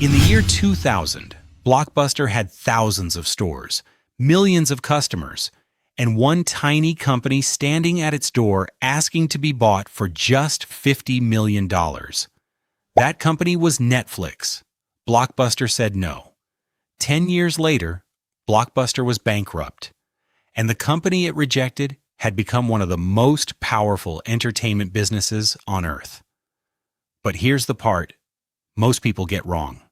In the year 2000, Blockbuster had thousands of stores, millions of customers, and one tiny company standing at its door asking to be bought for just $50 million. That company was Netflix. Blockbuster said no. 10 years later, Blockbuster was bankrupt, and the company it rejected had become one of the most powerful entertainment businesses on earth. But here's the part most people get wrong.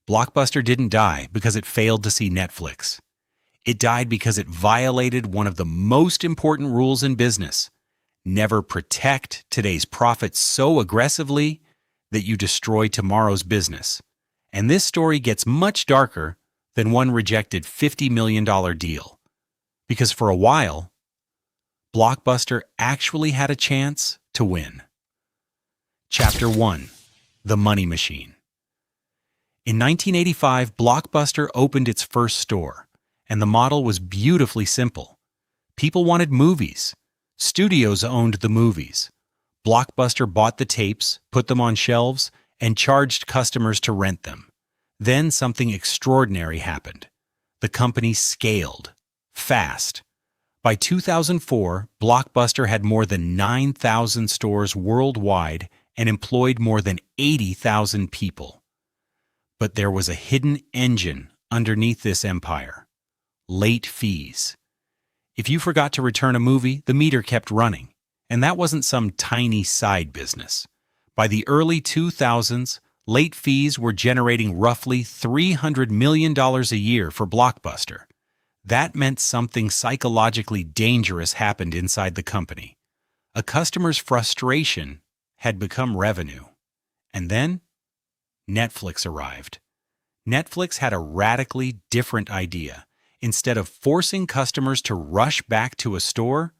Blockbuster didn't die because it failed to see Netflix. It died because it violated one of the most important rules in business. Never protect today's profits so aggressively that you destroy tomorrow's business. And this story gets much darker than one rejected $50 million deal. Because for a while, Blockbuster actually had a chance to win. Chapter 1: The Money Machine. In 1985, Blockbuster opened its first store, and the model was beautifully simple. People wanted movies. Studios owned the movies. Blockbuster bought the tapes, put them on shelves, and charged customers to rent them. Then something extraordinary happened. The company scaled fast. By 2004, Blockbuster had more than 9,000 stores worldwide and employed more than 80,000 people. But there was a hidden engine underneath this empire: late fees. If you forgot to return a movie, the meter kept running, and that wasn't some tiny side business. By the early 2000s, late fees were generating roughly $300 million a year for Blockbuster. That meant something psychologically dangerous happened inside the company. A customer's frustration had become revenue. And then Netflix arrived. Netflix had a radically different idea. Instead of forcing customers to rush back to a store,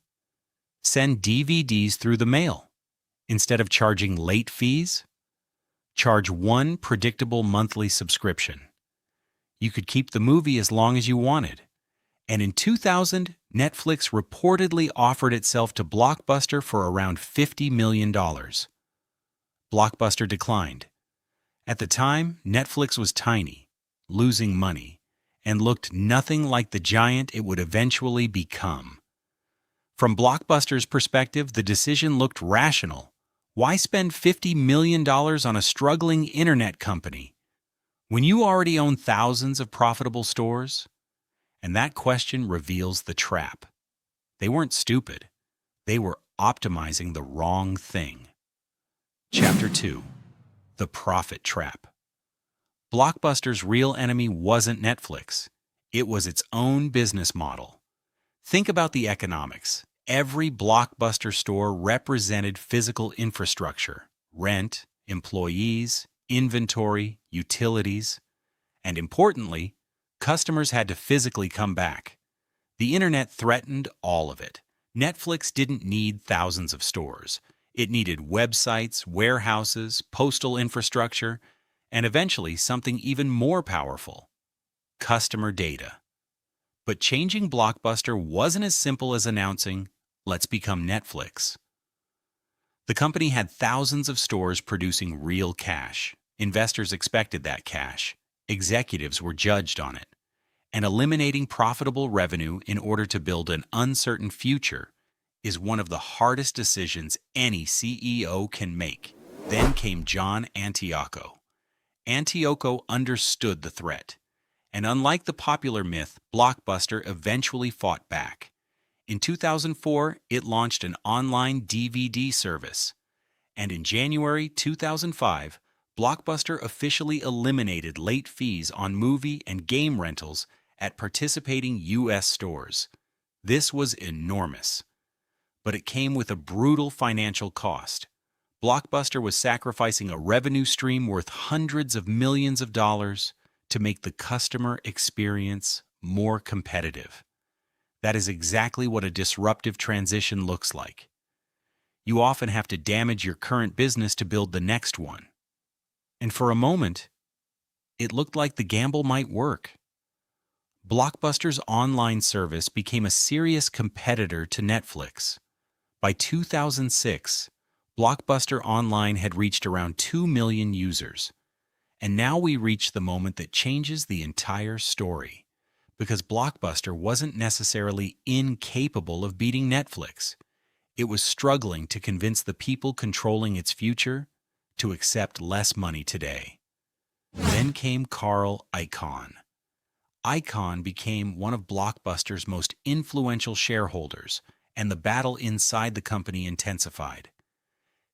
send DVDs through the mail. Instead of charging late fees, charge one predictable monthly subscription. You could keep the movie as long as you wanted. And in 2000, Netflix reportedly offered itself to Blockbuster for around $50 million. Blockbuster declined. At the time, Netflix was tiny, losing money, and looked nothing like the giant it would eventually become. From Blockbuster's perspective, the decision looked rational. Why spend $50 million on a struggling internet company when you already own thousands of profitable stores? And that question reveals the trap. They weren't stupid. They were optimizing the wrong thing. Chapter 2: The Profit Trap. Blockbuster's real enemy wasn't Netflix. It was its own business model. Think about the economics. Every Blockbuster store represented physical infrastructure: rent, employees, inventory, utilities, and importantly, customers had to physically come back. The internet threatened all of it. Netflix didn't need thousands of stores. It needed websites, warehouses, postal infrastructure, and eventually something even more powerful: customer data. But changing Blockbuster wasn't as simple as announcing, "Let's become Netflix." The company had thousands of stores producing real cash. Investors expected that cash. Executives were judged on it. And eliminating profitable revenue in order to build an uncertain future is one of the hardest decisions any CEO can make. Then came John Antioco. Antioco understood the threat. And unlike the popular myth, Blockbuster eventually fought back. In 2004, it launched an online DVD service. And in January 2005, Blockbuster officially eliminated late fees on movie and game rentals at participating U.S. stores. This was enormous. But it came with a brutal financial cost. Blockbuster was sacrificing a revenue stream worth hundreds of millions of dollars to make the customer experience more competitive. That is exactly what a disruptive transition looks like. You often have to damage your current business to build the next one. And for a moment, it looked like the gamble might work. Blockbuster's online service became a serious competitor to Netflix. By 2006, Blockbuster Online had reached around 2 million users. And now we reach the moment that changes the entire story. Because Blockbuster wasn't necessarily incapable of beating Netflix. It was struggling to convince the people controlling its future to accept less money today. Then came Carl Icahn. Icahn became one of Blockbuster's most influential shareholders, and the battle inside the company intensified.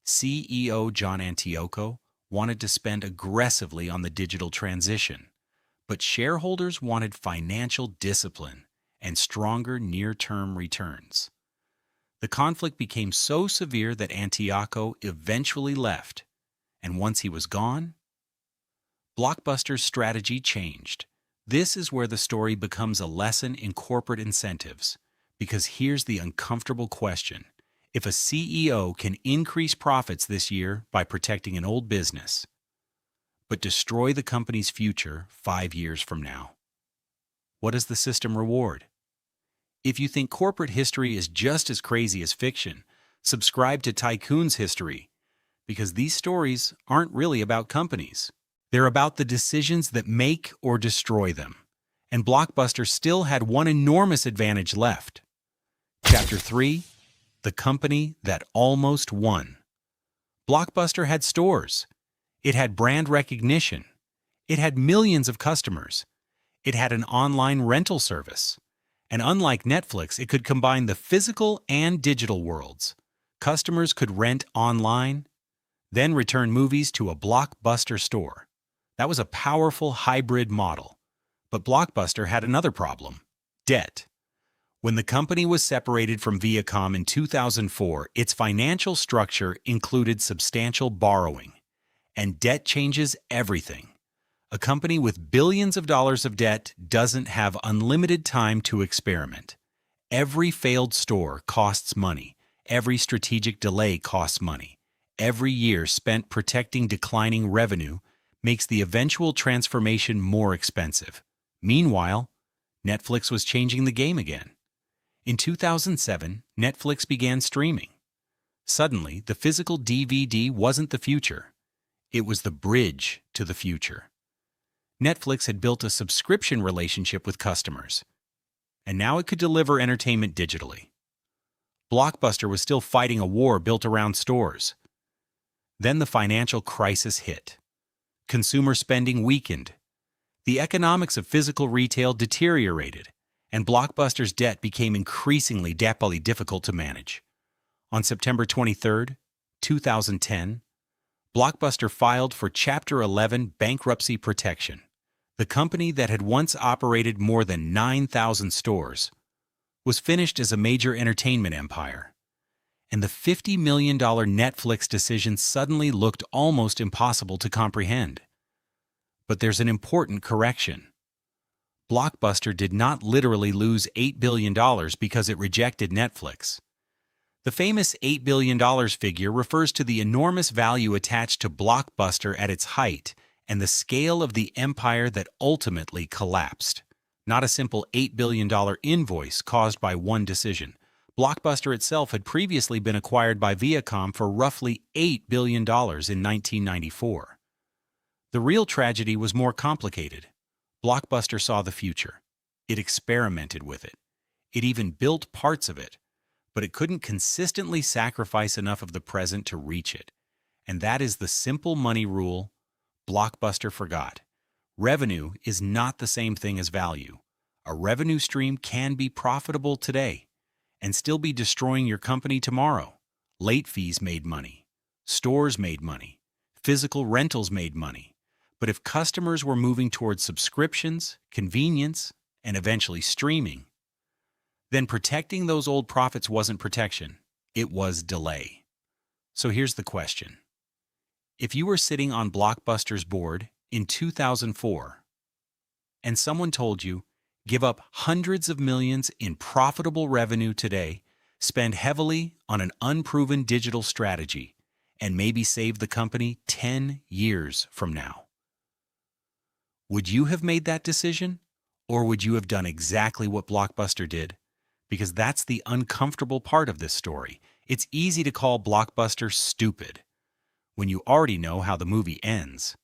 CEO John Antioco wanted to spend aggressively on the digital transition, but shareholders wanted financial discipline and stronger near-term returns. The conflict became so severe that Antioco eventually left, and once he was gone, Blockbuster's strategy changed. This is where the story becomes a lesson in corporate incentives, because here's the uncomfortable question. If a CEO can increase profits this year by protecting an old business, but destroy the company's future 5 years from now, what does the system reward? If you think corporate history is just as crazy as fiction, subscribe to Tycoon's History, because these stories aren't really about companies. They're about the decisions that make or destroy them. And Blockbuster still had one enormous advantage left. Chapter 3: The Company That Almost Won. Blockbuster had stores. It had brand recognition. It had millions of customers. It had an online rental service. And unlike Netflix, it could combine the physical and digital worlds. Customers could rent online, then return movies to a Blockbuster store. That was a powerful hybrid model. But Blockbuster had another problem: debt. When the company was separated from Viacom in 2004, its financial structure included substantial borrowing. And debt changes everything. A company with billions of dollars of debt doesn't have unlimited time to experiment. Every failed store costs money. Every strategic delay costs money. Every year spent protecting declining revenue makes the eventual transformation more expensive. Meanwhile, Netflix was changing the game again. In 2007, Netflix began streaming. Suddenly, the physical DVD wasn't the future. It was the bridge to the future. Netflix had built a subscription relationship with customers, and now it could deliver entertainment digitally. Blockbuster was still fighting a war built around stores. Then the financial crisis hit. Consumer spending weakened. The economics of physical retail deteriorated, and Blockbuster's debt became increasingly difficult to manage. On September 23, 2010, Blockbuster filed for Chapter 11 bankruptcy protection. The company that had once operated more than 9,000 stores was finished as a major entertainment empire. And the $50 million Netflix decision suddenly looked almost impossible to comprehend. But there's an important correction. Blockbuster did not literally lose $8 billion because it rejected Netflix. The famous $8 billion figure refers to the enormous value attached to Blockbuster at its height and the scale of the empire that ultimately collapsed. Not a simple $8 billion invoice caused by one decision. Blockbuster itself had previously been acquired by Viacom for roughly $8 billion in 1994. The real tragedy was more complicated. Blockbuster saw the future. It experimented with it. It even built parts of it. But it couldn't consistently sacrifice enough of the present to reach it. And that is the simple money rule Blockbuster forgot. Revenue is not the same thing as value. A revenue stream can be profitable today and still be destroying your company tomorrow. Late fees made money. Stores made money. Physical rentals made money. But if customers were moving towards subscriptions, convenience, and eventually streaming, then protecting those old profits wasn't protection. It was delay. So here's the question. If you were sitting on Blockbuster's board in 2004 and someone told you, give up hundreds of millions in profitable revenue today, spend heavily on an unproven digital strategy, and maybe save the company 10 years from now, would you have made that decision? Or would you have done exactly what Blockbuster did? Because that's the uncomfortable part of this story. It's easy to call Blockbuster stupid when you already know how the movie ends.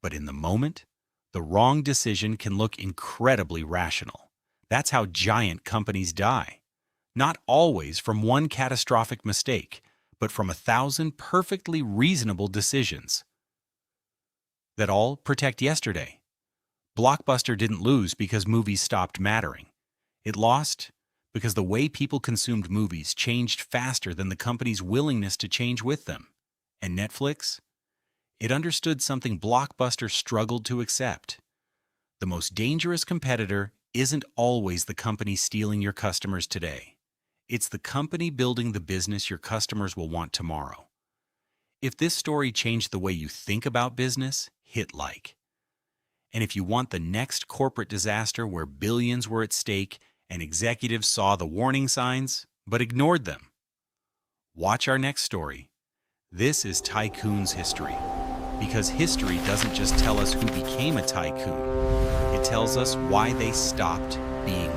But in the moment, the wrong decision can look incredibly rational. That's how giant companies die. Not always from one catastrophic mistake, but from 1,000 perfectly reasonable decisions that all protect yesterday. Blockbuster didn't lose because movies stopped mattering. It lost because the way people consumed movies changed faster than the company's willingness to change with them. And Netflix? It understood something Blockbuster struggled to accept. The most dangerous competitor isn't always the company stealing your customers today. It's the company building the business your customers will want tomorrow. If this story changed the way you think about business, hit like. And if you want the next corporate disaster where billions were at stake and executives saw the warning signs but ignored them, watch our next story. This is Tycoon's history. Because history doesn't just tell us who became a tycoon, it tells us why they stopped being